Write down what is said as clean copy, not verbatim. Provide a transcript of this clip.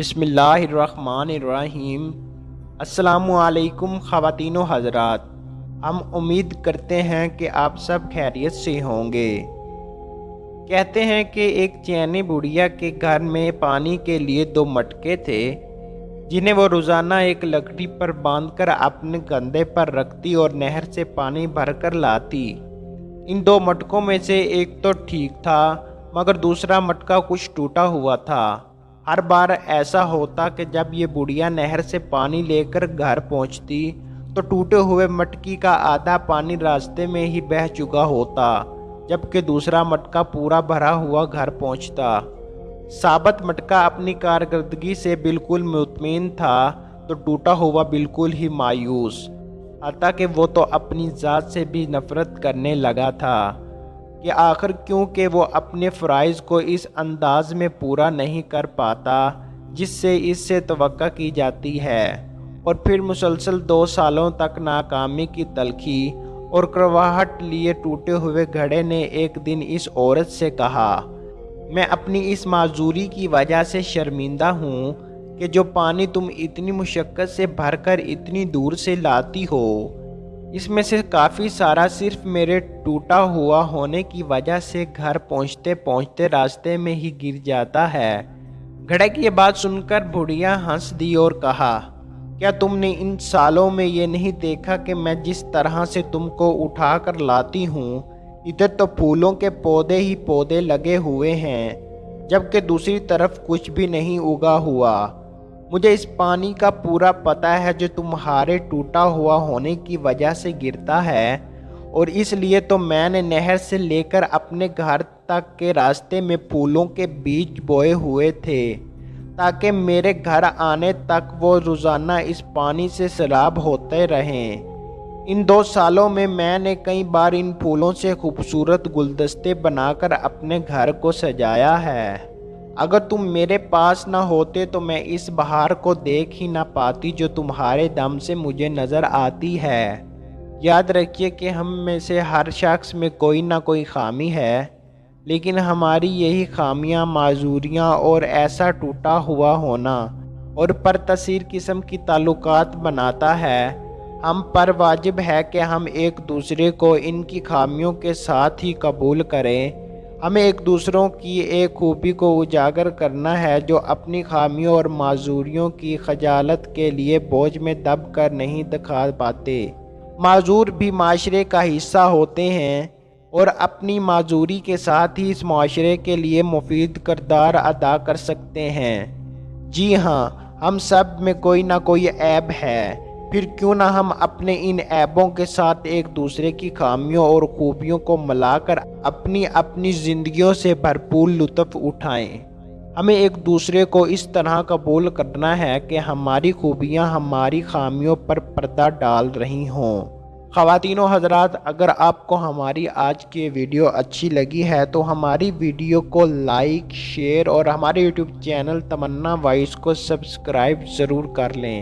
بسم اللہ الرحمن الرحیم۔ السلام علیکم خواتین و حضرات، ہم امید کرتے ہیں کہ آپ سب خیریت سے ہوں گے۔ کہتے ہیں کہ ایک چینی بڑھیا کے گھر میں پانی کے لیے 2 مٹکے تھے، جنہیں وہ روزانہ ایک لکڑی پر باندھ کر اپنے کندھے پر رکھتی اور نہر سے پانی بھر کر لاتی۔ ان 2 مٹکوں میں سے ایک تو ٹھیک تھا، مگر دوسرا مٹکا کچھ ٹوٹا ہوا تھا۔ ہر بار ایسا ہوتا کہ جب یہ بڑھیا نہر سے پانی لے کر گھر پہنچتی تو ٹوٹے ہوئے مٹکی کا آدھا پانی راستے میں ہی بہہ چکا ہوتا، جبکہ دوسرا مٹکا پورا بھرا ہوا گھر پہنچتا۔ ثابت مٹکا اپنی کارکردگی سے بالکل مطمئن تھا تو ٹوٹا ہوا بالکل ہی مایوس، حتیٰ کہ وہ تو اپنی ذات سے بھی نفرت کرنے لگا تھا کہ آخر کیونکہ وہ اپنے فرائض کو اس انداز میں پورا نہیں کر پاتا جس سے اس سے توقع کی جاتی ہے، اور پھر مسلسل 2 سالوں تک ناکامی کی تلخی اور کڑواہٹ لیے ٹوٹے ہوئے گھڑے نے ایک دن اس عورت سے کہا، میں اپنی اس معذوری کی وجہ سے شرمندہ ہوں کہ جو پانی تم اتنی مشقت سے بھر کر اتنی دور سے لاتی ہو، اس میں سے کافی سارا صرف میرے ٹوٹا ہوا ہونے کی وجہ سے گھر پہنچتے پہنچتے راستے میں ہی گر جاتا ہے۔ گھڑے کی یہ بات سن کر بڑھیا ہنس دی اور کہا، کیا تم نے ان سالوں میں یہ نہیں دیکھا کہ میں جس طرح سے تم کو اٹھا کر لاتی ہوں، ادھر تو پھولوں کے پودے ہی پودے لگے ہوئے ہیں، جبکہ دوسری طرف کچھ بھی نہیں اگا ہوا۔ مجھے اس پانی کا پورا پتہ ہے جو تمہارے ٹوٹا ہوا ہونے کی وجہ سے گرتا ہے، اور اس لیے تو میں نے نہر سے لے کر اپنے گھر تک کے راستے میں پھولوں کے بیج بوئے ہوئے تھے، تاکہ میرے گھر آنے تک وہ روزانہ اس پانی سے سیراب ہوتے رہیں۔ ان 2 سالوں میں میں نے کئی بار ان پھولوں سے خوبصورت گلدستے بنا کر اپنے گھر کو سجایا ہے۔ اگر تم میرے پاس نہ ہوتے تو میں اس بہار کو دیکھ ہی نہ پاتی جو تمہارے دم سے مجھے نظر آتی ہے۔ یاد رکھیے کہ ہم میں سے ہر شخص میں کوئی نہ کوئی خامی ہے، لیکن ہماری یہی خامیاں، معذوریاں اور ایسا ٹوٹا ہوا ہونا اور پر تاثیر قسم کی تعلقات بناتا ہے۔ ہم پر واجب ہے کہ ہم ایک دوسرے کو ان کی خامیوں کے ساتھ ہی قبول کریں۔ ہمیں ایک دوسروں کی ایک خوبی کو اجاگر کرنا ہے جو اپنی خامیوں اور معذوریوں کی خجالت کے لیے بوجھ میں دب کر نہیں دکھا پاتے۔ معذور بھی معاشرے کا حصہ ہوتے ہیں اور اپنی معذوری کے ساتھ ہی اس معاشرے کے لیے مفید کردار ادا کر سکتے ہیں۔ جی ہاں، ہم سب میں کوئی نہ کوئی عیب ہے، پھر کیوں نہ ہم اپنے ان عیبوں کے ساتھ ایک دوسرے کی خامیوں اور خوبیوں کو ملا کر اپنی زندگیوں سے بھرپور لطف اٹھائیں۔ ہمیں ایک دوسرے کو اس طرح قبول کرنا ہے کہ ہماری خوبیاں ہماری خامیوں پر پردہ ڈال رہی ہوں۔ خواتین و حضرات، اگر آپ کو ہماری آج کی ویڈیو اچھی لگی ہے تو ہماری ویڈیو کو لائک، شیئر اور ہمارے یوٹیوب چینل تمنا وائس کو سبسکرائب ضرور کر لیں۔